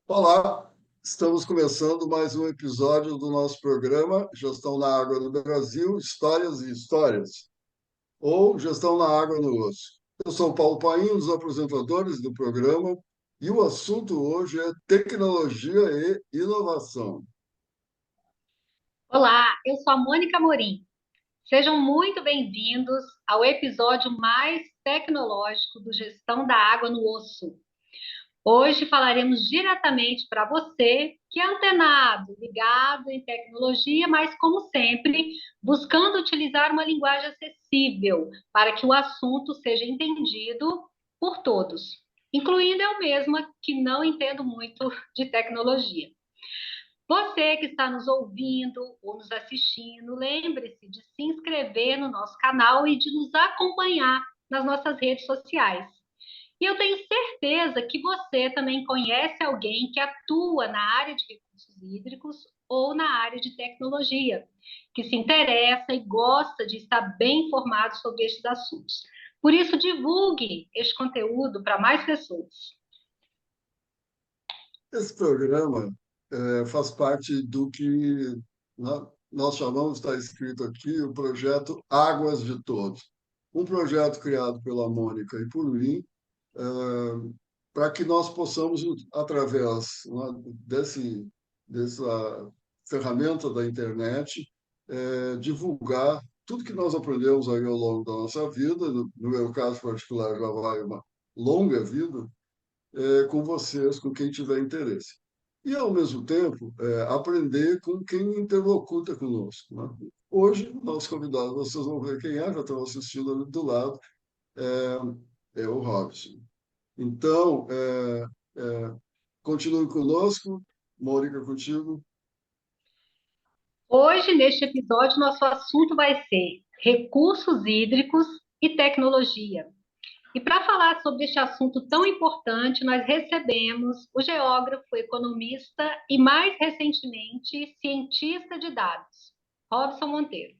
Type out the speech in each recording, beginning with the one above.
Olá, estamos começando mais um episódio do nosso programa Gestão na Água no Brasil, Histórias e Histórias, ou Gestão na Água no Osso. Eu sou o Paulo Paim, um dos apresentadores do programa, e o assunto hoje é tecnologia e inovação. Olá, eu sou a Mônica Morim. Sejam muito bem-vindos ao episódio mais tecnológico do Gestão da Água no Osso. Hoje falaremos diretamente para você que é antenado, ligado em tecnologia, mas, como sempre, buscando utilizar uma linguagem acessível para que o assunto seja entendido por todos, incluindo eu mesma, que não entendo muito de tecnologia. Você que está nos ouvindo ou nos assistindo, lembre-se de se inscrever no nosso canal e de nos acompanhar nas nossas redes sociais. E eu tenho certeza que você também conhece alguém que atua na área de recursos hídricos ou na área de tecnologia, que se interessa e gosta de estar bem informado sobre estes assuntos. Por isso, divulgue este conteúdo para mais pessoas. Esse programa faz parte do que nós chamamos, está escrito aqui, o projeto Águas de Todos. Um projeto criado pela Mônica e por mim, para que nós possamos, através, né, dessa ferramenta da internet, divulgar tudo que nós aprendemos aí ao longo da nossa vida, no meu caso particular já vai uma longa vida, com vocês, com quem tiver interesse. E, ao mesmo tempo, aprender com quem interlocuta conosco. Né? Hoje, nosso convidado, vocês vão ver quem é, já estão assistindo ali do lado, é o Robson. Então, continue conosco. Mônica, contigo. Hoje, neste episódio, nosso assunto vai ser recursos hídricos e tecnologia. E para falar sobre este assunto tão importante, nós recebemos o geógrafo, economista e, mais recentemente, cientista de dados, Robson Monteiro.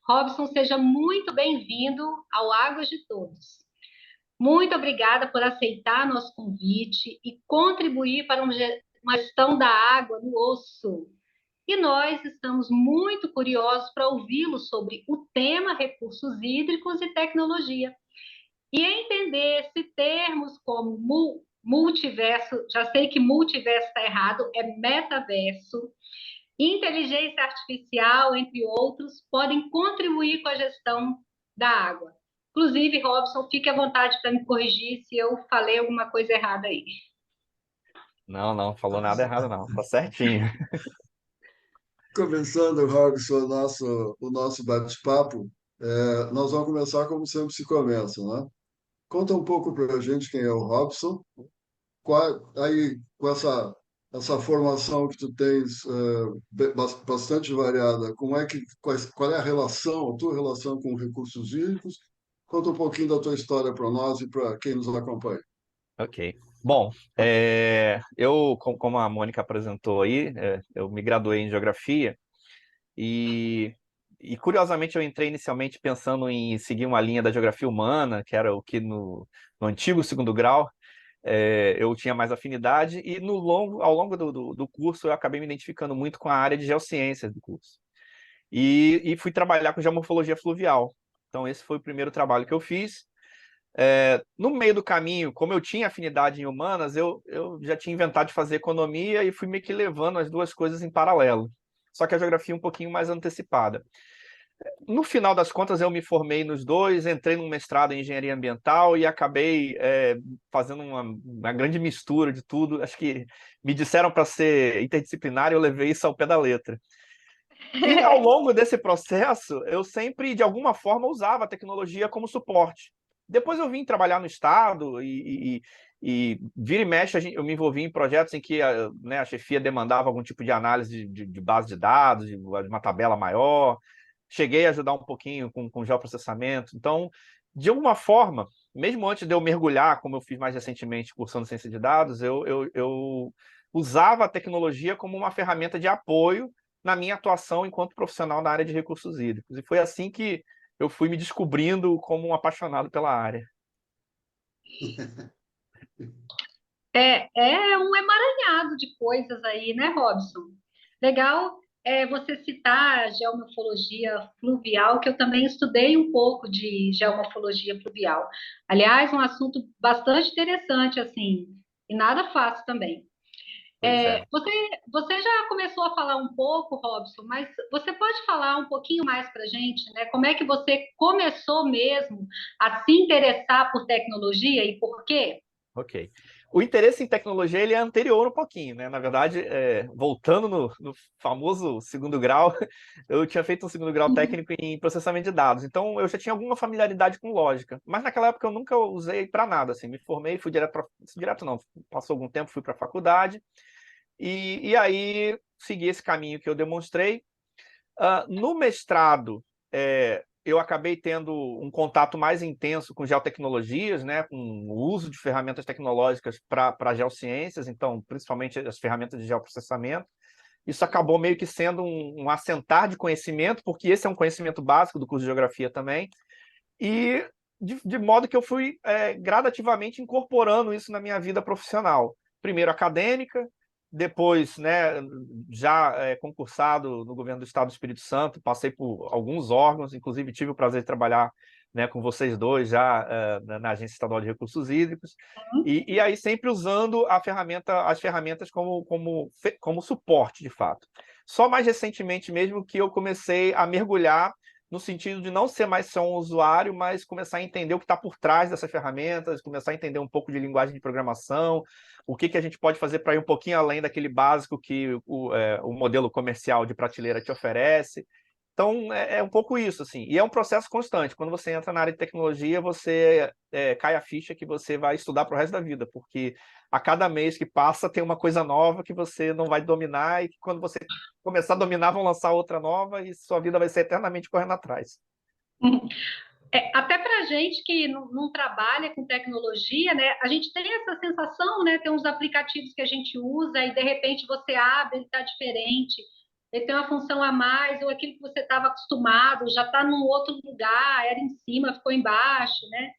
Robson, seja muito bem-vindo ao Águas de Todos. Muito obrigada por aceitar nosso convite e contribuir para uma gestão da água no osso. E nós estamos muito curiosos para ouvi-lo sobre o tema recursos hídricos e tecnologia. E entender se termos como multiverso, já sei que multiverso está errado, é metaverso, inteligência artificial, entre outros, podem contribuir com a gestão da água. Inclusive, Robson, fique à vontade para me corrigir se eu falei alguma coisa errada aí. Não, não, falou nada errado, não. Tá certinho. Começando, Robson, o nosso bate-papo, nós vamos começar como sempre se começa, né? Conta um pouco para a gente quem é o Robson, aí com essa formação que tu tens bastante variada, qual é a relação, a tua relação com recursos hídricos? Conta um pouquinho da tua história para nós e para quem nos acompanha. Ok. Bom, como a Mônica apresentou aí, eu me graduei em Geografia e curiosamente eu entrei inicialmente pensando em seguir uma linha da Geografia Humana, que era o que no antigo segundo grau eu tinha mais afinidade, e ao longo do curso eu acabei me identificando muito com a área de geociências do curso. E fui trabalhar com geomorfologia fluvial. Então esse foi o primeiro trabalho que eu fiz. No meio do caminho, como eu tinha afinidade em humanas, eu já tinha inventado de fazer economia e fui meio que levando as duas coisas em paralelo. Só que a geografia um pouquinho mais antecipada. No final das contas, eu me formei nos dois, entrei num mestrado em engenharia ambiental e acabei fazendo uma grande mistura de tudo. Acho que me disseram para ser interdisciplinar e eu levei isso ao pé da letra. E ao longo desse processo, eu sempre, de alguma forma, usava a tecnologia como suporte. Depois eu vim trabalhar no Estado e vira e mexe, eu me envolvi em projetos em que a chefia demandava algum tipo de análise de base de dados, de uma tabela maior. Cheguei a ajudar um pouquinho com geoprocessamento. Então, de alguma forma, mesmo antes de eu mergulhar, como eu fiz mais recentemente, cursando ciência de dados, eu usava a tecnologia como uma ferramenta de apoio na minha atuação enquanto profissional na área de recursos hídricos. E foi assim que eu fui me descobrindo como um apaixonado pela área. É um emaranhado de coisas aí, né, Robson? Legal você citar a geomorfologia fluvial, que eu também estudei um pouco de geomorfologia fluvial. Aliás, um assunto bastante interessante, assim, e nada fácil também. Pois é. Você já começou a falar um pouco, Robson, mas você pode falar um pouquinho mais para a gente, né? Como é que você começou mesmo a se interessar por tecnologia e por quê? Ok. O interesse em tecnologia ele é anterior um pouquinho, né? Na verdade, voltando no famoso segundo grau, eu tinha feito um segundo grau técnico em processamento de dados, então eu já tinha alguma familiaridade com lógica, mas naquela época eu nunca usei para nada, assim, me formei, fui direto não, passou algum tempo, fui para a faculdade, e aí segui esse caminho que eu demonstrei. No mestrado, eu acabei tendo um contato mais intenso com geotecnologias, né, com o uso de ferramentas tecnológicas para geociências, então, principalmente as ferramentas de geoprocessamento. Isso acabou meio que sendo um assentar de conhecimento, porque esse é um conhecimento básico do curso de Geografia também, e de modo que eu fui gradativamente incorporando isso na minha vida profissional. Primeiro acadêmica, depois, né, já concursado no governo do Estado do Espírito Santo, passei por alguns órgãos, inclusive tive o prazer de trabalhar, né, com vocês dois já na Agência Estadual de Recursos Hídricos, e aí sempre usando as ferramentas como suporte, de fato. Só mais recentemente mesmo que eu comecei a mergulhar no sentido de não ser mais só um usuário, mas começar a entender o que está por trás dessas ferramentas, começar a entender um pouco de linguagem de programação, o que a gente pode fazer para ir um pouquinho além daquele básico que o modelo comercial de prateleira te oferece. Então, é um pouco isso, assim. E é um processo constante. Quando você entra na área de tecnologia, você cai a ficha que você vai estudar para o resto da vida, porque a cada mês que passa tem uma coisa nova que você não vai dominar e que quando você começar a dominar vão lançar outra nova e sua vida vai ser eternamente correndo atrás. Até para a gente que não trabalha com tecnologia, né, a gente tem essa sensação, né, tem uns aplicativos que a gente usa e de repente você abre, ele está diferente, ele tem uma função a mais, ou aquilo que você estava acostumado já está num outro lugar, era em cima, ficou embaixo, né?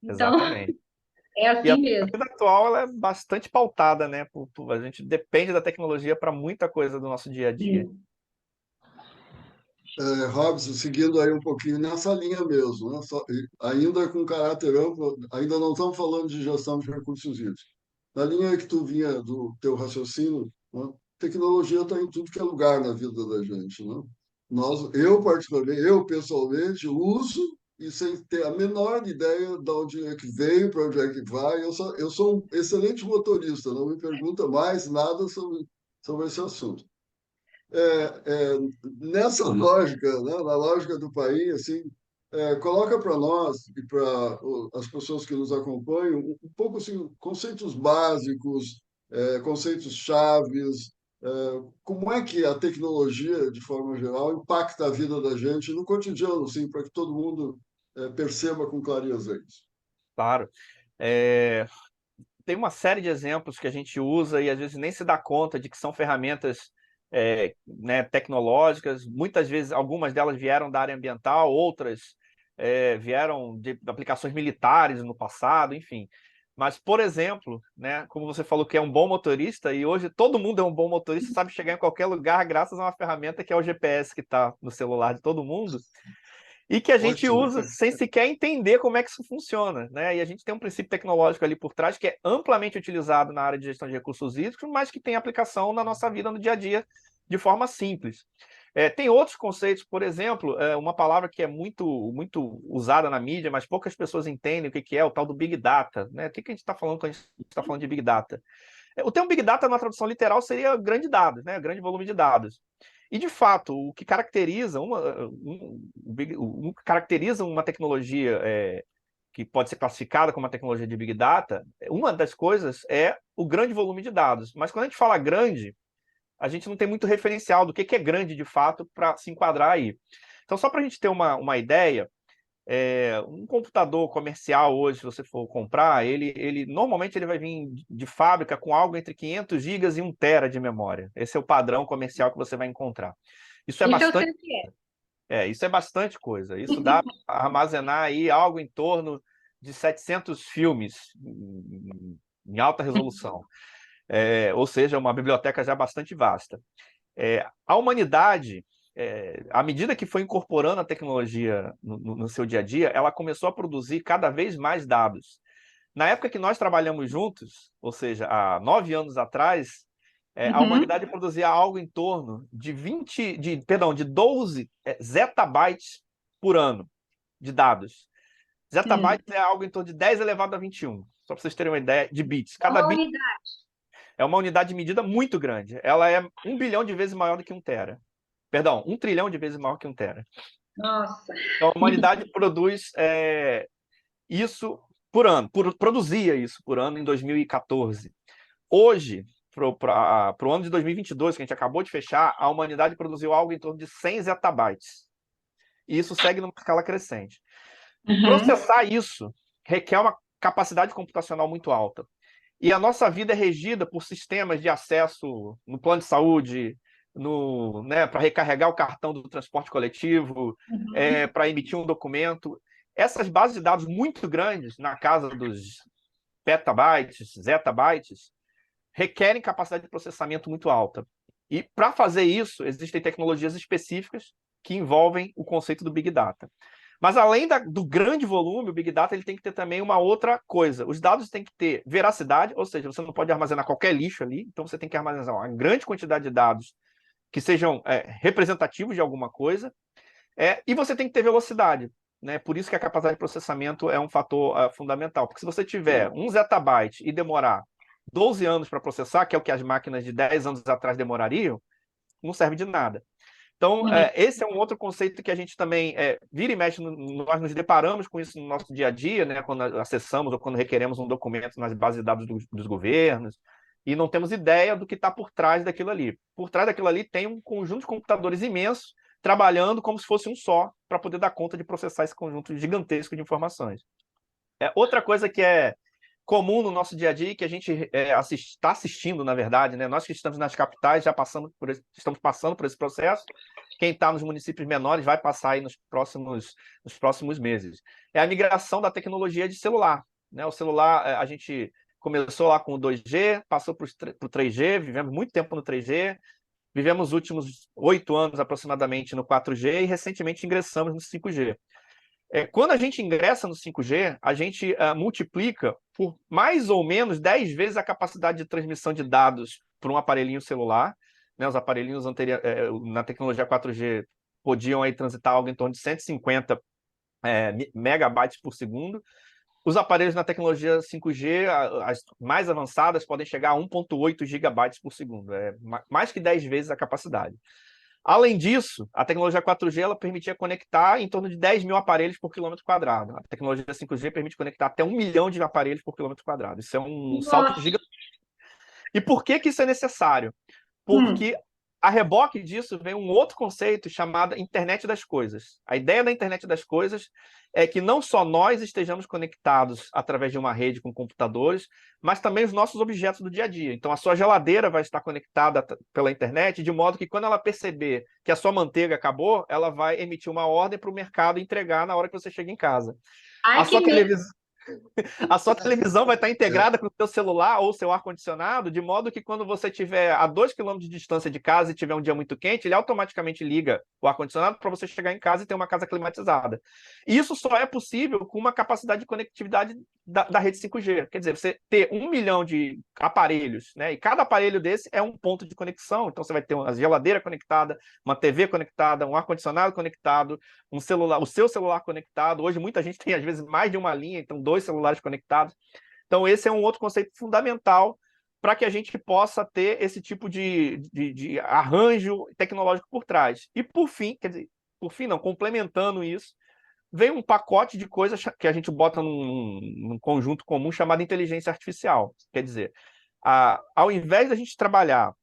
Então, Exatamente. é E a assim mesmo. vida atual ela é bastante pautada, né? A gente depende da tecnologia para muita coisa do nosso dia a dia. Robson, seguindo aí um pouquinho nessa linha mesmo, né? Ainda com caráter amplo, ainda não estamos falando de gestão de recursos hídricos. Na linha que tu vinha do teu raciocínio, né? Tecnologia está em tudo que é lugar na vida da gente, né? Eu particularmente, eu pessoalmente uso e sem ter a menor ideia de onde é que veio, para onde é que vai. Eu sou um excelente motorista, não me pergunta mais nada sobre esse assunto. Nessa lógica, né, na lógica do país, assim, coloca para nós e para as pessoas que nos acompanham um pouco assim, conceitos básicos, conceitos chaves, como é que a tecnologia, de forma geral, impacta a vida da gente no cotidiano, assim, para que todo mundo perceba com clareza isso. Claro. Tem uma série de exemplos que a gente usa e às vezes nem se dá conta de que são ferramentas né, tecnológicas. Muitas vezes, algumas delas vieram da área ambiental, outras vieram de aplicações militares no passado, enfim. Mas, por exemplo, né, como você falou que é um bom motorista, e hoje todo mundo é um bom motorista, sabe chegar em qualquer lugar graças a uma ferramenta que é o GPS que está no celular de todo mundo, e que a gente Ótimo. usa sem sequer entender como é que isso funciona, né? E a gente tem um princípio tecnológico ali por trás que é amplamente utilizado na área de gestão de recursos hídricos, mas que tem aplicação na nossa vida no dia a dia de forma simples. Tem outros conceitos, por exemplo, uma palavra que é muito usada na mídia, mas poucas pessoas entendem o que é o tal do Big Data, né? O que a gente está falando quando a gente está falando de Big Data? O termo Big Data, na tradução literal, seria grande dados, né? Grande volume de dados. E, de fato, o que caracteriza uma tecnologia que pode ser classificada como uma tecnologia de Big Data, uma das coisas é o grande volume de dados. Mas quando a gente fala grande, a gente não tem muito referencial do que é grande, de fato, para se enquadrar aí. Então, só para a gente ter uma ideia, Um computador comercial hoje, se você for comprar, normalmente ele vai vir de fábrica com algo entre 500 gigas e 1 tera de memória. Esse é o padrão comercial que você vai encontrar. Isso é Isso eu bastante, sei o que é. isso é bastante coisa. Isso dá para armazenar aí algo em torno de 700 filmes em alta resolução. Ou seja, uma biblioteca já bastante vasta. A humanidade, à medida que foi incorporando a tecnologia no seu dia a dia, ela começou a produzir cada vez mais dados. Na época que nós trabalhamos juntos, ou seja, há 9 anos atrás, a humanidade produzia algo em torno de 12 zettabytes por ano de dados. Zettabytes é algo em torno de 10 elevado a 21, só para vocês terem uma ideia de bits. Cada bit é uma unidade de medida muito grande. Ela é 1 bilhão de vezes maior do que 1 tera. Perdão, 1 trilhão de vezes maior que 1 tera. Nossa! Então, a humanidade produz isso por ano, produzia isso por ano em 2014. Hoje, para o ano de 2022, que a gente acabou de fechar, a humanidade produziu algo em torno de 100 zettabytes. E isso segue numa escala crescente. Processar isso requer uma capacidade computacional muito alta. E a nossa vida é regida por sistemas de acesso no plano de saúde, para recarregar o cartão do transporte coletivo, para emitir um documento. Essas bases de dados muito grandes, na casa dos petabytes, zettabytes, requerem capacidade de processamento muito alta. E para fazer isso, existem tecnologias específicas que envolvem o conceito do Big Data. Mas além do grande volume, o Big Data ele tem que ter também uma outra coisa. Os dados têm que ter veracidade, ou seja, você não pode armazenar qualquer lixo ali, então você tem que armazenar uma grande quantidade de dados que sejam representativos de alguma coisa, e você tem que ter velocidade. Né? Por isso que a capacidade de processamento é um fator fundamental. Porque se você tiver 1 zettabyte e demorar 12 anos para processar, que é o que as máquinas de 10 anos atrás demorariam, não serve de nada. Então, esse é um outro conceito que a gente também vira e mexe, nós nos deparamos com isso no nosso dia a dia, né, quando acessamos ou quando requeremos um documento nas bases de dados dos governos, e não temos ideia do que está por trás daquilo ali. Por trás daquilo ali tem um conjunto de computadores imenso, trabalhando como se fosse um só, para poder dar conta de processar esse conjunto gigantesco de informações. Outra coisa que é comum no nosso dia a dia, que a gente está assistindo, na verdade, né? Nós que estamos nas capitais já estamos passando por esse processo. Quem está nos municípios menores vai passar aí nos próximos meses. É a migração da tecnologia de celular. Né? O celular, a gente começou lá com o 2G, passou para o 3G, vivemos muito tempo no 3G, vivemos os últimos 8 anos aproximadamente no 4G e recentemente ingressamos no 5G. Quando a gente ingressa no 5G, a gente multiplica por mais ou menos 10 vezes a capacidade de transmissão de dados para um aparelhinho celular. Né? Os aparelhinhos na tecnologia 4G podiam aí transitar algo em torno de 150 megabytes por segundo. Os aparelhos na tecnologia 5G, as mais avançadas, podem chegar a 1,8 gigabytes por segundo. Mais que 10 vezes a capacidade. Além disso, a tecnologia 4G ela permitia conectar em torno de 10 mil aparelhos por quilômetro quadrado. A tecnologia 5G permite conectar até 1 milhão de aparelhos por quilômetro quadrado. Isso é um salto gigante. E por que isso é necessário? Porque a reboque disso vem um outro conceito chamado Internet das Coisas. A ideia da Internet das Coisas é que não só nós estejamos conectados através de uma rede com computadores, mas também os nossos objetos do dia a dia. Então, a sua geladeira vai estar conectada pela internet, de modo que quando ela perceber que a sua manteiga acabou, ela vai emitir uma ordem para o mercado entregar na hora que você chega em casa. A sua televisão vai estar integrada com o seu celular ou seu ar-condicionado, de modo que quando você estiver a 2 quilômetros de distância de casa e tiver um dia muito quente, ele automaticamente liga o ar-condicionado para você chegar em casa e ter uma casa climatizada. E isso só é possível com uma capacidade de conectividade da rede 5G. Quer dizer, você ter 1 milhão de aparelhos, né? E cada aparelho desse é um ponto de conexão. Então você vai ter uma geladeira conectada, uma TV conectada, um ar-condicionado conectado, um celular, o seu celular conectado. Hoje muita gente tem às vezes mais de uma linha, então 2 celulares conectados. Então esse é um outro conceito fundamental para que a gente possa ter esse tipo de arranjo tecnológico por trás. E por fim, quer dizer, por fim não, complementando isso, vem um pacote de coisas que a gente bota num conjunto comum chamado inteligência artificial. Quer dizer, ao invés da gente trabalhar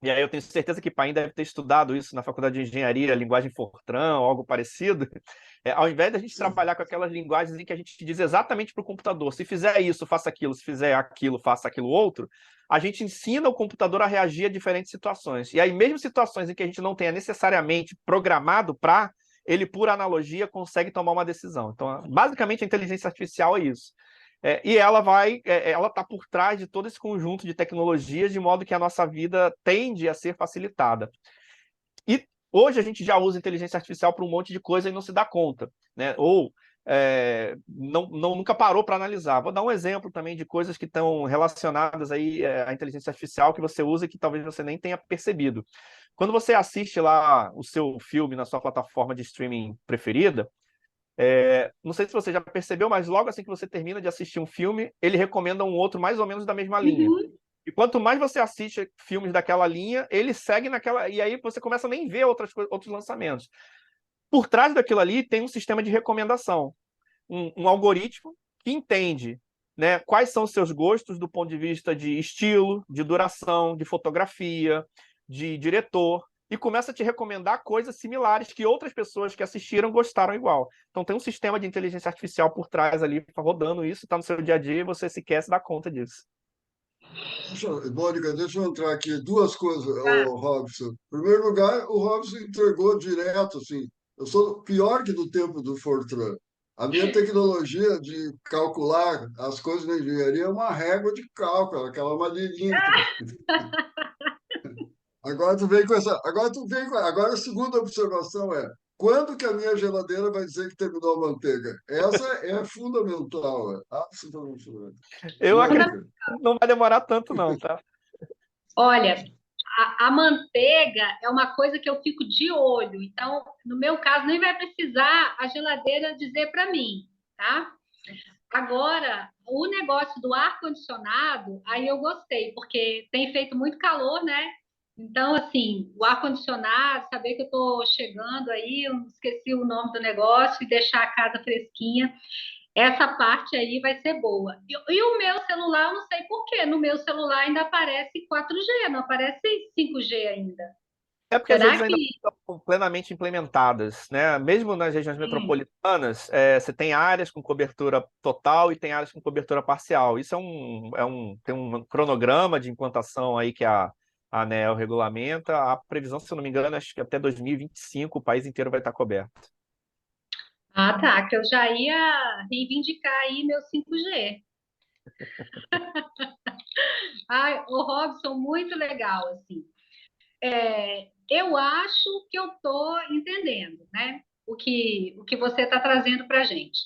e aí eu tenho certeza que Paim deve ter estudado isso na faculdade de engenharia, linguagem Fortran, ou algo parecido. Ao invés da gente Sim. trabalhar com aquelas linguagens em que a gente diz exatamente para o computador, se fizer isso, faça aquilo, se fizer aquilo, faça aquilo outro, a gente ensina o computador a reagir a diferentes situações. E aí, mesmo situações em que a gente não tenha necessariamente programado para, ele, por analogia, consegue tomar uma decisão. Então, basicamente, a inteligência artificial é isso. E ela está por trás de todo esse conjunto de tecnologias, de modo que a nossa vida tende a ser facilitada. E hoje a gente já usa inteligência artificial para um monte de coisa e não se dá conta, né? Ou nunca parou para analisar. Vou dar um exemplo também de coisas que estão relacionadas aí à inteligência artificial que você usa e que talvez você nem tenha percebido. Quando você assiste lá o seu filme na sua plataforma de streaming preferida, não sei se você já percebeu, mas logo assim que você termina de assistir um filme, ele recomenda um outro mais ou menos da mesma linha. Uhum. E quanto mais você assiste filmes daquela linha, ele segue naquela. E aí você começa a nem ver outros lançamentos. Por trás daquilo ali tem um sistema de recomendação, um algoritmo que entende, né, quais são os seus gostos do ponto de vista de estilo, de duração, de fotografia, de diretor, e começa a te recomendar coisas similares que outras pessoas que assistiram gostaram igual. Então tem um sistema de inteligência artificial por trás ali, rodando isso, está no seu dia a dia e você sequer se dá conta disso. Mônica, deixa eu entrar aqui. Duas coisas, Tá. o Robson. Em primeiro lugar, o Robson entregou direto, assim. Eu sou pior que do tempo do Fortran. A minha tecnologia de calcular as coisas na engenharia é uma régua de cálculo, aquela maneirinha. Agora tu vem com essa. Agora a segunda observação é: quando que a minha geladeira vai dizer que terminou a manteiga? Essa é fundamental, absolutamente fundamental. Eu acredito Mônica, que não vai demorar tanto, não, tá? Olha, a manteiga é uma coisa que eu fico de olho. Então, no meu caso, nem vai precisar a geladeira dizer para mim, tá? Agora, o negócio do ar-condicionado, aí eu gostei, porque tem feito muito calor, né? Então, assim, o ar-condicionado, saber que eu estou chegando aí, eu esqueci o nome do negócio, e deixar a casa fresquinha, essa parte aí vai ser boa. E o meu celular, eu não sei por quê, no meu celular ainda aparece 4G, não aparece 5G ainda. É porque as Será redes ainda que. não estão plenamente implementadas, né? Mesmo nas regiões Hum. metropolitanas, você tem áreas com cobertura total e tem áreas com cobertura parcial. Isso tem um cronograma de implantação aí que a ANEEL regulamenta. A previsão, se eu não me engano, acho que até 2025 o país inteiro vai estar coberto. Ah, tá, que eu já ia reivindicar aí meu 5G. Ai, o Robson, muito legal, assim. Eu acho que eu estou entendendo, né? O que você está trazendo para a gente.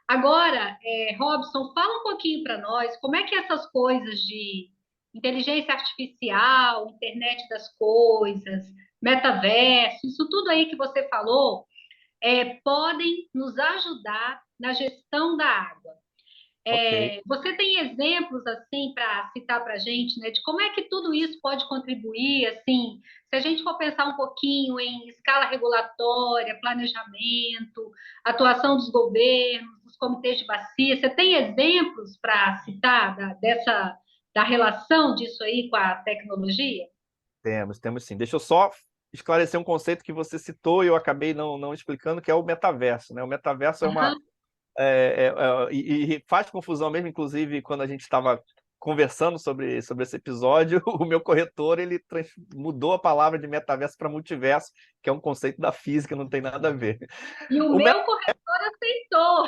Agora, Robson, fala um pouquinho para nós como é que essas coisas de inteligência artificial, internet das coisas, metaverso, isso tudo aí que você falou, podem nos ajudar na gestão da água. Ok. Você tem exemplos assim para citar para a gente, né, de como é que tudo isso pode contribuir, assim, se a gente for pensar um pouquinho em escala regulatória, planejamento, atuação dos governos, dos comitês de bacia, você tem exemplos para citar da relação disso aí com a tecnologia? Temos sim. Deixa eu só esclarecer um conceito que você citou e eu acabei não explicando, que é o metaverso, né? O metaverso é uma Aham. e faz confusão mesmo, inclusive, quando a gente estava conversando sobre esse episódio, o meu corretor ele mudou a palavra de metaverso para multiverso, que é um conceito da física, não tem nada a ver. E o O meu corretor aceitou.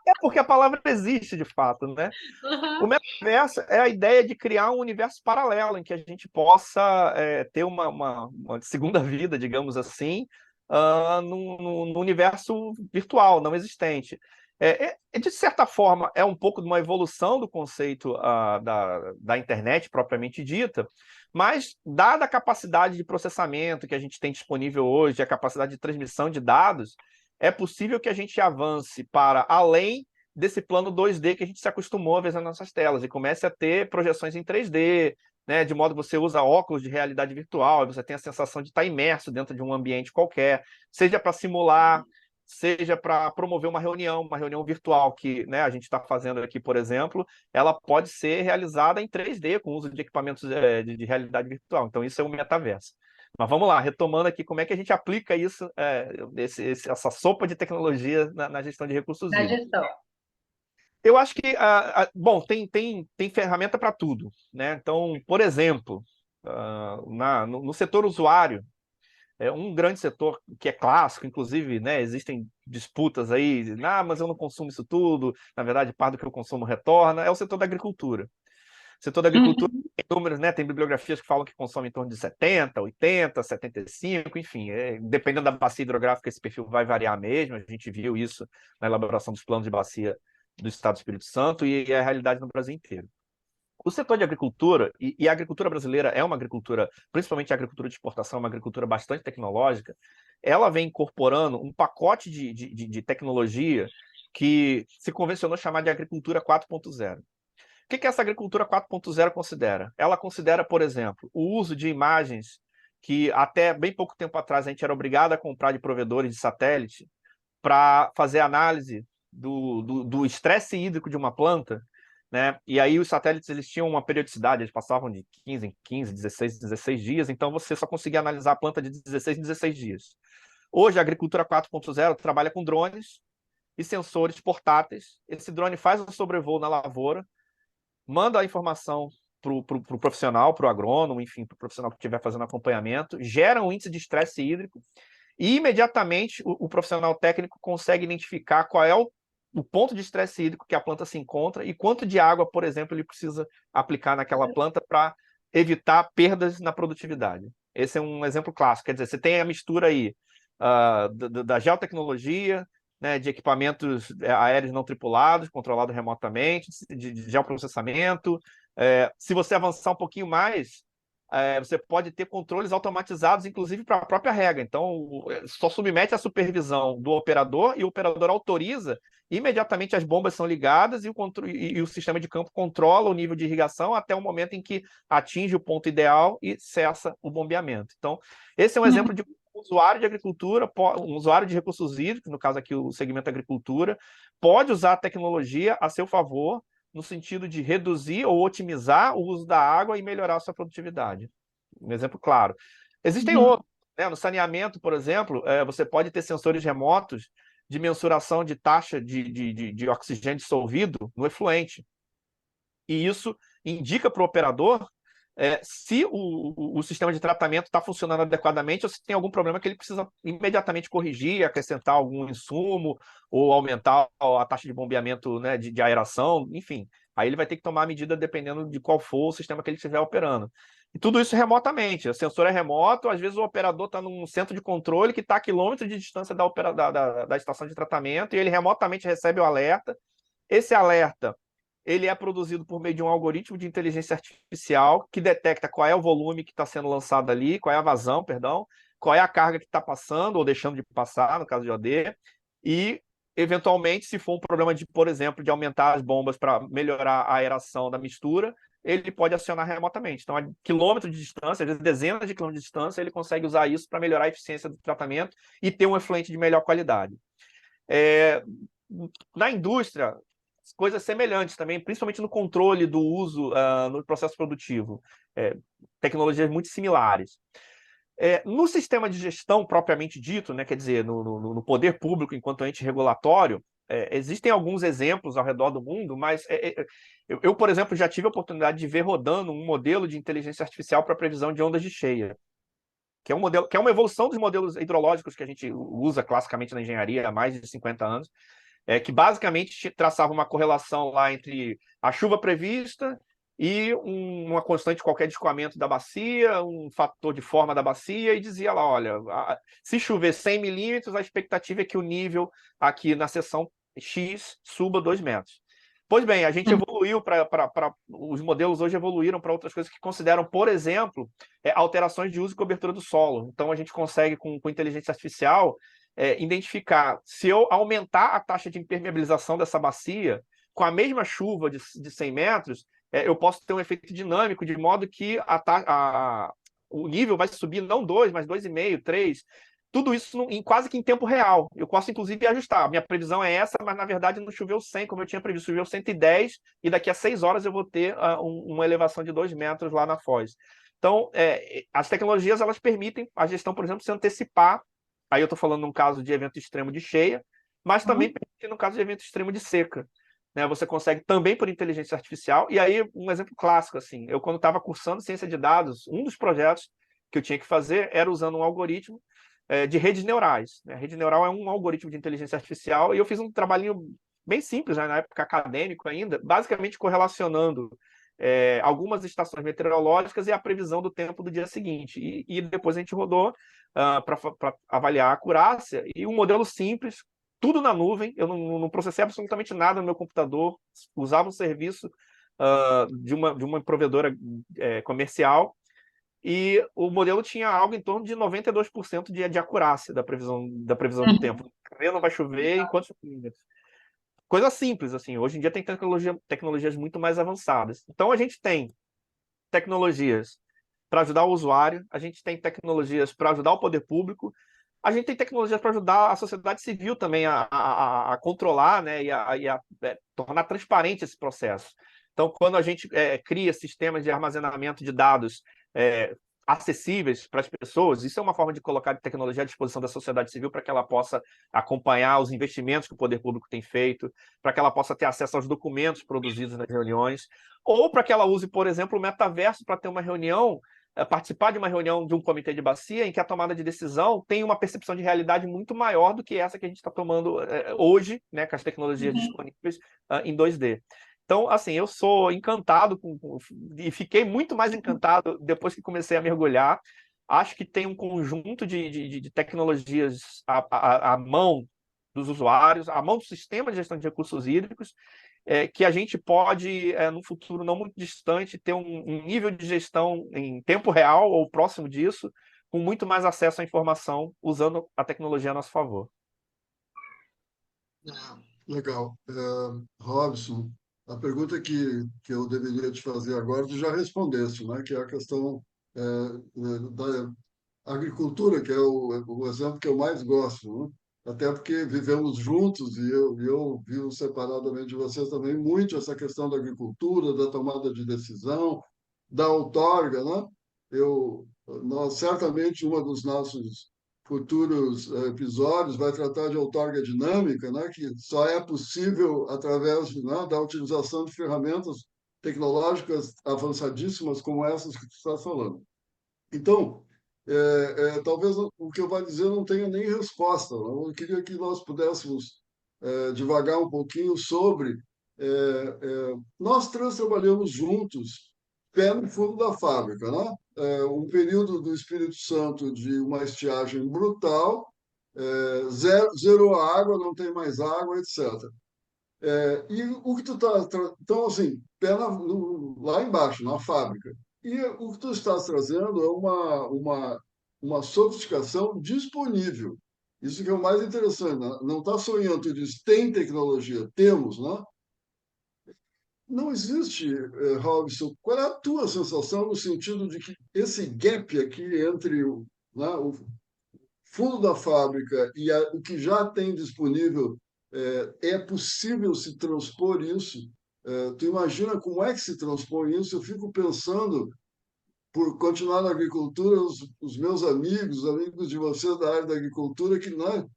É porque a palavra existe de fato, né? O Aham. metaverso é a ideia de criar um universo paralelo em que a gente possa ter uma segunda vida, digamos assim, no universo virtual, não existente. De certa forma, é um pouco de uma evolução do conceito da internet propriamente dita, mas, dada a capacidade de processamento que a gente tem disponível hoje, a capacidade de transmissão de dados, é possível que a gente avance para além desse plano 2D que a gente se acostumou a ver nas nossas telas e comece a ter projeções em 3D, né, de modo que você usa óculos de realidade virtual, você tem a sensação de estar imerso dentro de um ambiente qualquer, seja para simular seja para promover uma reunião virtual que, né, a gente está fazendo aqui, por exemplo, ela pode ser realizada em 3D com uso de equipamentos de realidade virtual. Então, isso é um metaverso. Mas vamos lá, retomando aqui, como é que a gente aplica isso, essa sopa de tecnologia na gestão de recursos Na hídricos? gestão. Eu acho que, bom, tem ferramenta para tudo, né? Então, por exemplo, no setor usuário, é um grande setor que é clássico, inclusive, né, existem disputas aí, mas eu não consumo isso tudo, na verdade, parte do que eu consumo retorna, é o setor da agricultura. O setor da agricultura tem números, né, tem bibliografias que falam que consome em torno de 70, 80, 75, enfim, dependendo da bacia hidrográfica, esse perfil vai variar mesmo, a gente viu isso na elaboração dos planos de bacia do Estado do Espírito Santo e é a realidade no Brasil inteiro. O setor de agricultura, e a agricultura brasileira é uma agricultura, principalmente a agricultura de exportação, uma agricultura bastante tecnológica, ela vem incorporando um pacote de tecnologia que se convencionou chamar de agricultura 4.0. O que essa agricultura 4.0 considera? Ela considera, por exemplo, o uso de imagens que até bem pouco tempo atrás a gente era obrigado a comprar de provedores de satélite para fazer análise do estresse hídrico de uma planta, né? E aí os satélites eles tinham uma periodicidade, eles passavam de 15 em 15, 16 em 16 dias, então você só conseguia analisar a planta de 16 em 16 dias. Hoje a agricultura 4.0 trabalha com drones e sensores portáteis. Esse drone faz um sobrevoo na lavoura, manda a informação para o profissional, para o agrônomo, enfim, para o profissional que estiver fazendo acompanhamento, gera um índice de estresse hídrico e imediatamente o profissional técnico consegue identificar qual é o ponto de estresse hídrico que a planta se encontra e quanto de água, por exemplo, ele precisa aplicar naquela planta para evitar perdas na produtividade. Esse é um exemplo clássico, quer dizer, você tem a mistura aí da geotecnologia, né, de equipamentos aéreos não tripulados, controlados remotamente, de geoprocessamento. Se você avançar um pouquinho mais, você pode ter controles automatizados, inclusive para a própria rega. Então, só submete à supervisão do operador e o operador autoriza, imediatamente as bombas são ligadas e o sistema de campo controla o nível de irrigação até o momento em que atinge o ponto ideal e cessa o bombeamento. Então, esse é um exemplo de um usuário de agricultura, um usuário de recursos hídricos, no caso aqui o segmento agricultura, pode usar a tecnologia a seu favor, no sentido de reduzir ou otimizar o uso da água e melhorar a sua produtividade. Um exemplo claro. Existem outros, né? No saneamento, por exemplo, você pode ter sensores remotos de mensuração de taxa de oxigênio dissolvido no efluente. E isso indica para o operador se o sistema de tratamento está funcionando adequadamente ou se tem algum problema que ele precisa imediatamente corrigir, acrescentar algum insumo ou aumentar a taxa de bombeamento, né, de aeração, enfim. Aí ele vai ter que tomar a medida dependendo de qual for o sistema que ele estiver operando. E tudo isso remotamente. O sensor é remoto, às vezes o operador está num centro de controle que está a quilômetros de distância da estação de tratamento e ele remotamente recebe o alerta. Esse alerta ele é produzido por meio de um algoritmo de inteligência artificial que detecta qual é o volume que está sendo lançado ali, qual é a vazão, perdão, qual é a carga que está passando ou deixando de passar, no caso de OD, e, eventualmente, se for um problema de, por exemplo, de aumentar as bombas para melhorar a aeração da mistura, ele pode acionar remotamente. Então, a quilômetros de distância, às vezes dezenas de quilômetros de distância, ele consegue usar isso para melhorar a eficiência do tratamento e ter um efluente de melhor qualidade. Na indústria, coisas semelhantes também, principalmente no controle do uso no processo produtivo. Tecnologias muito similares. No sistema de gestão propriamente dito, né, quer dizer, no poder público enquanto ente regulatório, existem alguns exemplos ao redor do mundo, mas eu, por exemplo, já tive a oportunidade de ver rodando um modelo de inteligência artificial para previsão de ondas de cheia, que é um modelo, que é uma evolução dos modelos hidrológicos que a gente usa classicamente na engenharia há mais de 50 anos, que basicamente traçava uma correlação lá entre a chuva prevista e uma constante de qualquer escoamento da bacia, um fator de forma da bacia, e dizia lá, olha, se chover 100 milímetros, a expectativa é que o nível aqui na seção X suba 2 metros. Pois bem, a gente evoluiu os modelos hoje evoluíram para outras coisas que consideram, por exemplo, alterações de uso e cobertura do solo. Então, a gente consegue, com inteligência artificial, identificar se eu aumentar a taxa de impermeabilização dessa bacia, com a mesma chuva de 100 metros, eu posso ter um efeito dinâmico, de modo que o nível vai subir não 2, mas 2,5, 3. tudo isso quase que em tempo real. Eu posso, inclusive, ajustar. A minha previsão é essa, mas, na verdade, não choveu 100, como eu tinha previsto. Choveu 110, e daqui a 6 horas eu vou ter uma elevação de 2 metros lá na foz. Então, as tecnologias, elas permitem a gestão, por exemplo, se antecipar. Aí eu estou falando num caso de evento extremo de cheia, mas também permite no caso de evento extremo de seca. Né? Você consegue também por inteligência artificial. E aí, um exemplo clássico, assim, eu quando estava cursando ciência de dados, um dos projetos que eu tinha que fazer era usando um algoritmo de redes neurais. A rede neural é um algoritmo de inteligência artificial, e eu fiz um trabalhinho bem simples, né, na época acadêmico ainda, basicamente correlacionando algumas estações meteorológicas e a previsão do tempo do dia seguinte. E depois a gente rodou para avaliar a acurácia, e um modelo simples, tudo na nuvem. Eu não processei absolutamente nada no meu computador, usava um serviço de uma provedora comercial, e o modelo tinha algo em torno de 92% de acurácia da previsão do tempo. Não vai chover em quantos milímetros. Coisa simples, assim. Hoje em dia tem tecnologias muito mais avançadas. Então, a gente tem tecnologias para ajudar o usuário, a gente tem tecnologias para ajudar o poder público, a gente tem tecnologias para ajudar a sociedade civil também a controlar, né, e a tornar transparente esse processo. Então, quando a gente cria sistemas de armazenamento de dados acessíveis para as pessoas, isso é uma forma de colocar tecnologia à disposição da sociedade civil para que ela possa acompanhar os investimentos que o poder público tem feito, para que ela possa ter acesso aos documentos produzidos nas reuniões, ou para que ela use, por exemplo, o metaverso para ter uma reunião, participar de uma reunião de um comitê de bacia em que a tomada de decisão tem uma percepção de realidade muito maior do que essa que a gente está tomando hoje, né, com as tecnologias disponíveis em 2D. Então, assim, eu sou encantado e fiquei muito mais encantado depois que comecei a mergulhar. Acho que tem um conjunto de tecnologias à mão dos usuários, à mão do sistema de gestão de recursos hídricos, que a gente pode, no futuro não muito distante, ter um nível de gestão em tempo real ou próximo disso, com muito mais acesso à informação, usando a tecnologia a nosso favor. Legal. Robson, a pergunta que eu deveria te fazer agora, tu já respondeste, né? Que é a questão da agricultura, que é o exemplo que eu mais gosto, né? Até porque vivemos juntos e eu vivo separadamente de vocês também muito essa questão da agricultura, da tomada de decisão, da outorga, né? Nós certamente uma dos nossos futuros episódios vai tratar de outorga dinâmica, né? Que só é possível através, né, da utilização de ferramentas tecnológicas avançadíssimas como essas que tu está falando. Então, talvez o que eu vou dizer não tenha nem resposta. Não? Eu queria que nós pudéssemos divagar um pouquinho sobre. Nós três trabalhamos juntos, pé no fundo da fábrica, né? Um período do Espírito Santo de uma estiagem brutal, zerou a água, não tem mais água, etc. E o que tu está. Então, assim, lá embaixo, na fábrica. E o que tu estás trazendo é uma sofisticação disponível. Isso que é o mais interessante. Né? Não está sonhando, tu diz, tem tecnologia, temos, né? Não existe, Robson. Qual é a tua sensação no sentido de que esse gap aqui entre né, o fundo da fábrica e o que já tem disponível, é possível se transpor isso? Tu imagina como é que se transpõe isso? Eu fico pensando, por continuar na agricultura, os meus amigos, os amigos de vocês da área da agricultura, que ainda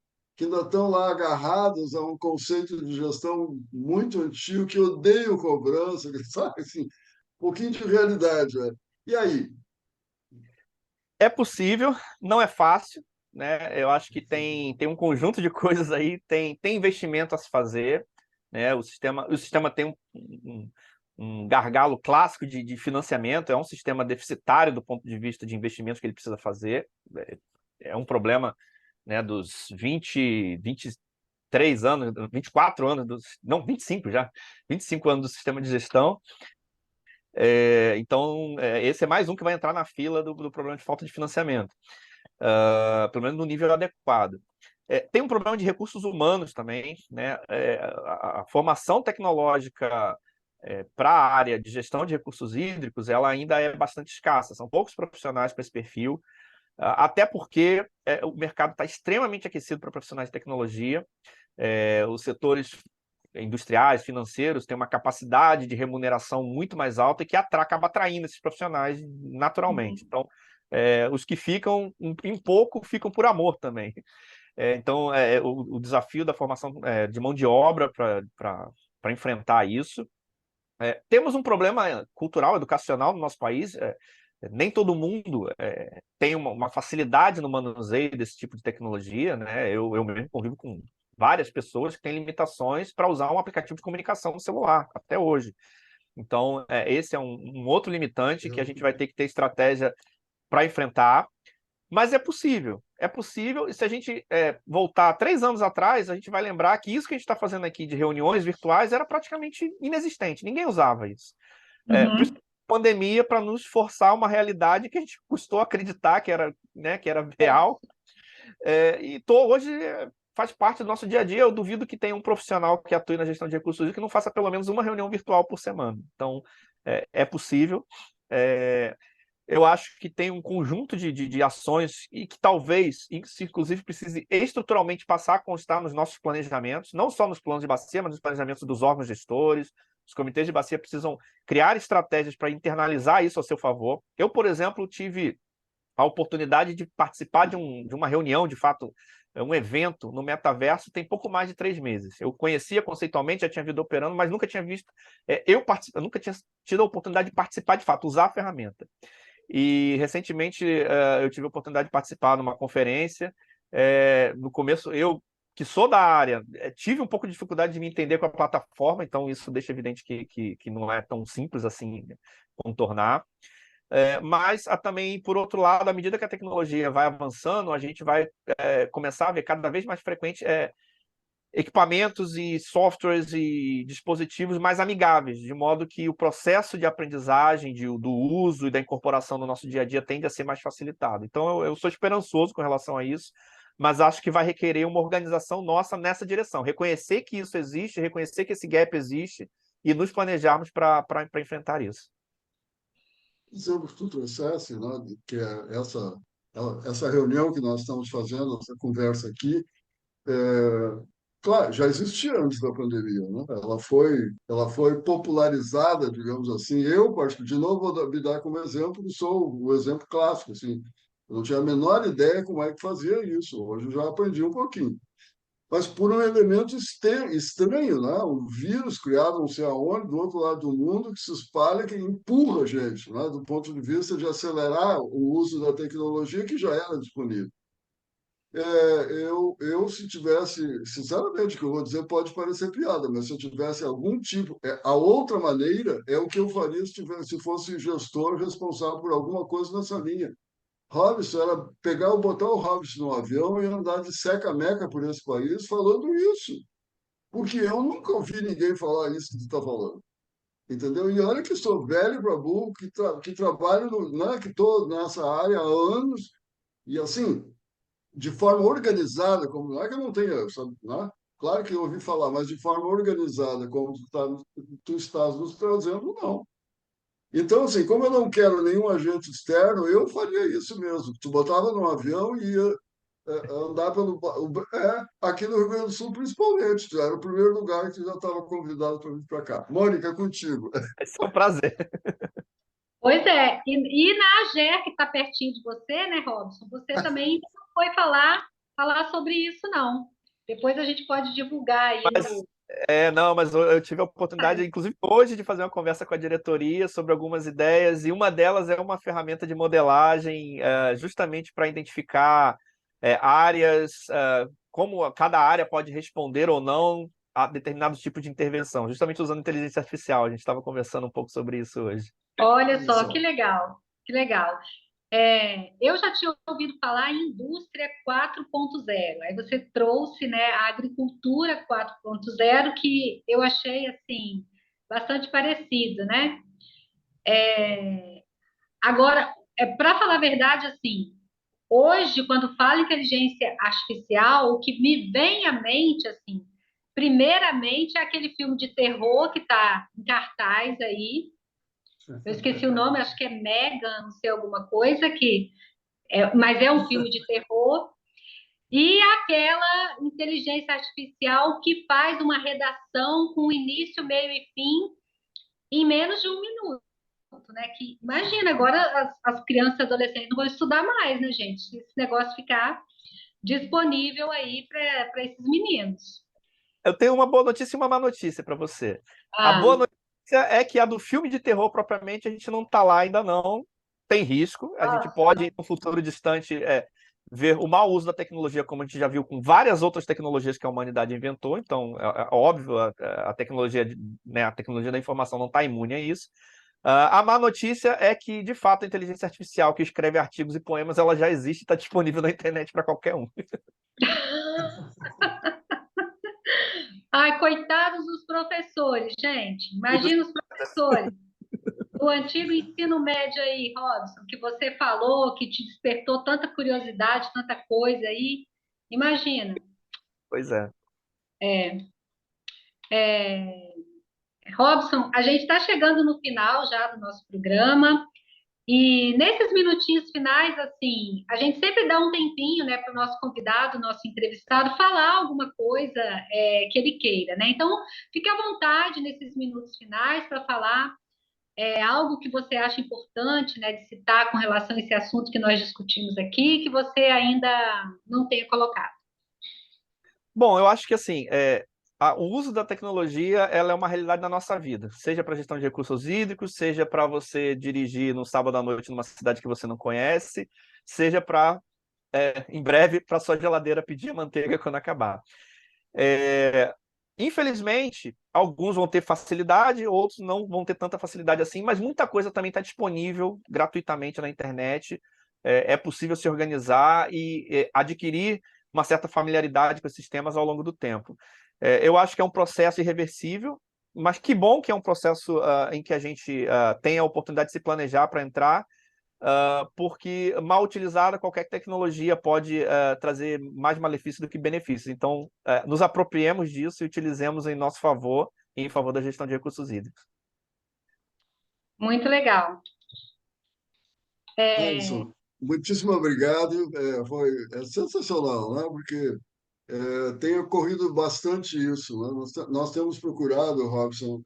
estão lá agarrados a um conceito de gestão muito antigo, que odeio cobrança, sabe? Assim, um pouquinho de realidade. E aí? É possível, não é fácil, né? Eu acho que tem um conjunto de coisas aí, tem investimento a se fazer, né? O sistema tem um gargalo clássico de financiamento, é um sistema deficitário do ponto de vista de investimentos que ele precisa fazer. É um problema, né, dos 23 anos, 24 anos, não, 25 já, 25 anos do sistema de gestão. Então, esse é mais um que vai entrar na fila do problema de falta de financiamento, pelo menos no nível adequado. Tem um problema de recursos humanos também, né? A formação tecnológica para a área de gestão de recursos hídricos, ela ainda é bastante escassa, são poucos profissionais para esse perfil. até porque o mercado está extremamente aquecido para profissionais de tecnologia, os setores industriais, financeiros, têm uma capacidade de remuneração muito mais alta e que acaba atraindo esses profissionais naturalmente. Então, os que ficam, em pouco, ficam por amor também. Então, o desafio da formação de mão de obra para enfrentar isso. Temos um problema cultural, educacional no nosso país. Nem todo mundo tem uma facilidade no manuseio desse tipo de tecnologia, né? Eu mesmo convivo com várias pessoas que têm limitações para usar um aplicativo de comunicação no celular, até hoje. Então, esse é um outro limitante que a gente vai ter que ter estratégia para enfrentar. Mas é possível. É possível, e se a gente voltar 3 anos atrás, a gente vai lembrar que isso que a gente está fazendo aqui de reuniões virtuais era praticamente inexistente, ninguém usava isso. Principalmente a pandemia para nos forçar uma realidade que a gente custou acreditar que era, né, que era real. Hoje faz parte do nosso dia a dia. Eu duvido que tenha um profissional que atue na gestão de recursos que não faça pelo menos uma reunião virtual por semana. Então, é possível. Eu acho que tem um conjunto de ações e que talvez, inclusive, precise estruturalmente passar a constar nos nossos planejamentos, não só nos planos de bacia, mas nos planejamentos dos órgãos gestores. Os comitês de bacia precisam criar estratégias para internalizar isso a seu favor. Eu, por exemplo, tive a oportunidade de participar de uma reunião, de fato, um evento no metaverso tem pouco mais de 3 meses. Eu conhecia conceitualmente, já tinha vindo operando, mas nunca tinha visto, eu nunca tinha tido a oportunidade de participar de fato, usar a ferramenta. E recentemente eu tive a oportunidade de participar numa conferência. No começo, eu, que sou da área, tive um pouco de dificuldade de me entender com a plataforma, então isso deixa evidente que não é tão simples assim contornar. Mas também, por outro lado, à medida que a tecnologia vai avançando, a gente vai começar a ver cada vez mais frequente equipamentos e softwares e dispositivos mais amigáveis, de modo que o processo de aprendizagem, do uso e da incorporação no nosso dia a dia tende a ser mais facilitado. Então, eu sou esperançoso com relação a isso, mas acho que vai requerer uma organização nossa nessa direção. Reconhecer que isso existe, reconhecer que esse gap existe e nos planejarmos para enfrentar isso. Dizemos que tu trouxesse, né, que é essa reunião que nós estamos fazendo, essa conversa aqui, claro, já existia antes da pandemia, né? Ela foi popularizada, digamos assim. De novo, vou me dar como exemplo, sou o exemplo clássico, assim. Eu não tinha a menor ideia como é que fazia isso. Hoje eu já aprendi um pouquinho. Mas por um elemento estranho, né? Um vírus criado não sei aonde, do outro lado do mundo, que se espalha, que empurra a gente, né? Do ponto de vista de acelerar o uso da tecnologia que já era disponível. Se tivesse, sinceramente, o que eu vou dizer pode parecer piada, mas se eu tivesse algum tipo, a outra maneira é o que eu faria se fosse gestor responsável por alguma coisa nessa linha. Robson era botar o Robson no avião e andar de seca-meca por esse país falando isso. Porque eu nunca ouvi ninguém falar isso que tu está falando. Entendeu? E olha que sou velho para burro, que trabalho, né, que estou nessa área há anos, e assim, de forma organizada, como não é que eu não tenha, sabe, né? Claro que eu ouvi falar, mas de forma organizada, como tu estás nos trazendo, não. Então, assim, como eu não quero nenhum agente externo, eu faria isso mesmo. Tu botava num avião e ia andar aqui no Rio Grande do Sul, principalmente. Tu era o primeiro lugar que tu já estava convidado para vir para cá. Mônica, é contigo. Esse é um prazer. Pois é, e na AGER, que está pertinho de você, né, Robson? Você também não foi falar sobre isso, não. Depois a gente pode divulgar aí Mas, no. não, mas eu tive a oportunidade, inclusive hoje, de fazer uma conversa com a diretoria sobre algumas ideias, e uma delas é uma ferramenta de modelagem, justamente para identificar áreas, como cada área pode responder ou não a determinados tipos de intervenção, justamente usando inteligência artificial. A gente estava conversando um pouco sobre isso hoje. Olha Olha só, que só. legal, que legal. Eu já tinha ouvido falar em indústria 4.0. Aí você trouxe, né, a agricultura 4.0, que eu achei assim bastante parecido, né? Agora, para falar a verdade, assim, hoje, quando falo inteligência artificial, o que me vem à mente, assim, primeiramente é aquele filme de terror que está em cartaz aí. Eu esqueci o nome, acho que é Megan, não sei alguma coisa, que mas é um filme de terror, e aquela inteligência artificial que faz uma redação com início, meio e fim em menos de 1 minuto, né? Que, imagina, agora as crianças e adolescentes não vão estudar mais, né, gente? Se esse negócio ficar disponível aí para esses meninos. Eu tenho uma boa notícia e uma má notícia para você. A boa notícia é que a do filme de terror, propriamente, a gente não está lá ainda não. Tem risco. A gente pode, no futuro distante, ver o mau uso da tecnologia, como a gente já viu com várias outras tecnologias que a humanidade inventou. Então, é óbvio, a tecnologia, né, a tecnologia da informação não está imune a isso. A má notícia é que, de fato, a inteligência artificial que escreve artigos e poemas, ela já existe e está disponível na internet para qualquer um. Ai, coitados dos professores, gente. Imagina os professores do antigo ensino médio aí, Robson, que você falou, que te despertou tanta curiosidade, tanta coisa aí. Imagina. Pois é. Robson, a gente está chegando no final já do nosso programa. E nesses minutinhos finais, assim, a gente sempre dá um tempinho, né, para o nosso convidado, nosso entrevistado, falar alguma coisa que ele queira, né? Então, fique à vontade nesses minutos finais para falar algo que você acha importante, né, de citar com relação a esse assunto que nós discutimos aqui, que você ainda não tenha colocado. Bom, eu acho que assim, o uso da tecnologia ela é uma realidade na nossa vida, seja para gestão de recursos hídricos, seja para você dirigir no sábado à noite numa cidade que você não conhece, seja para, em breve, para sua geladeira pedir a manteiga quando acabar. Infelizmente, alguns vão ter facilidade, outros não vão ter tanta facilidade assim, mas muita coisa também está disponível gratuitamente na internet. É possível se organizar e adquirir uma certa familiaridade com esses temas ao longo do tempo. Eu acho que é um processo irreversível, mas que bom que é um processo em que a gente tem a oportunidade de se planejar para entrar, porque mal utilizada qualquer tecnologia pode trazer mais malefício do que benefícios. Então, nos apropriemos disso e utilizemos em nosso favor e em favor da gestão de recursos hídricos. Muito legal. Alisson, muitíssimo obrigado. Foi sensacional, né? Porque tem ocorrido bastante isso, né? Nós temos procurado, Robson,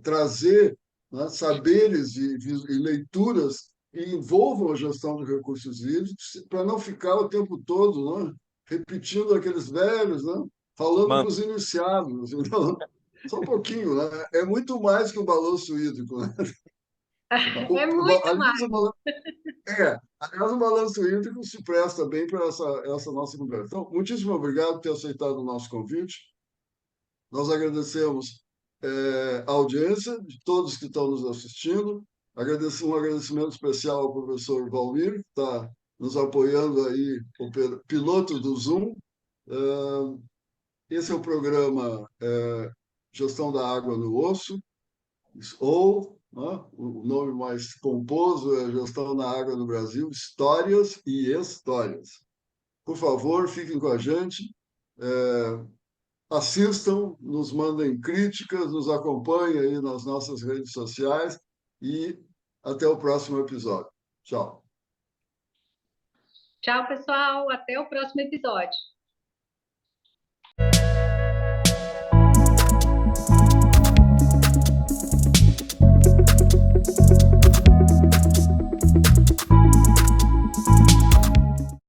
trazer, né, saberes e leituras que envolvam a gestão de recursos hídricos, para não ficar o tempo todo, né, repetindo aqueles velhos, né, falando para os iniciados. Então, só um pouquinho, né? É muito mais que um balanço hídrico, né? É muito mais. Aliás, o balanço hídrico se presta bem para essa nossa conversa. Então, muitíssimo obrigado por ter aceitado o nosso convite. Nós agradecemos a audiência de todos que estão nos assistindo. Um agradecimento especial ao professor Valmir, que está nos apoiando aí, o piloto do Zoom. Esse é o programa Gestão da Água no Osso, ou, né, o nome mais pomposo é Gestão da Água no Brasil, Histórias e Histórias. Por favor, fiquem com a gente. Assistam, nos mandem críticas, nos acompanhem aí nas nossas redes sociais e até o próximo episódio. Tchau. Tchau, pessoal. Até o próximo episódio.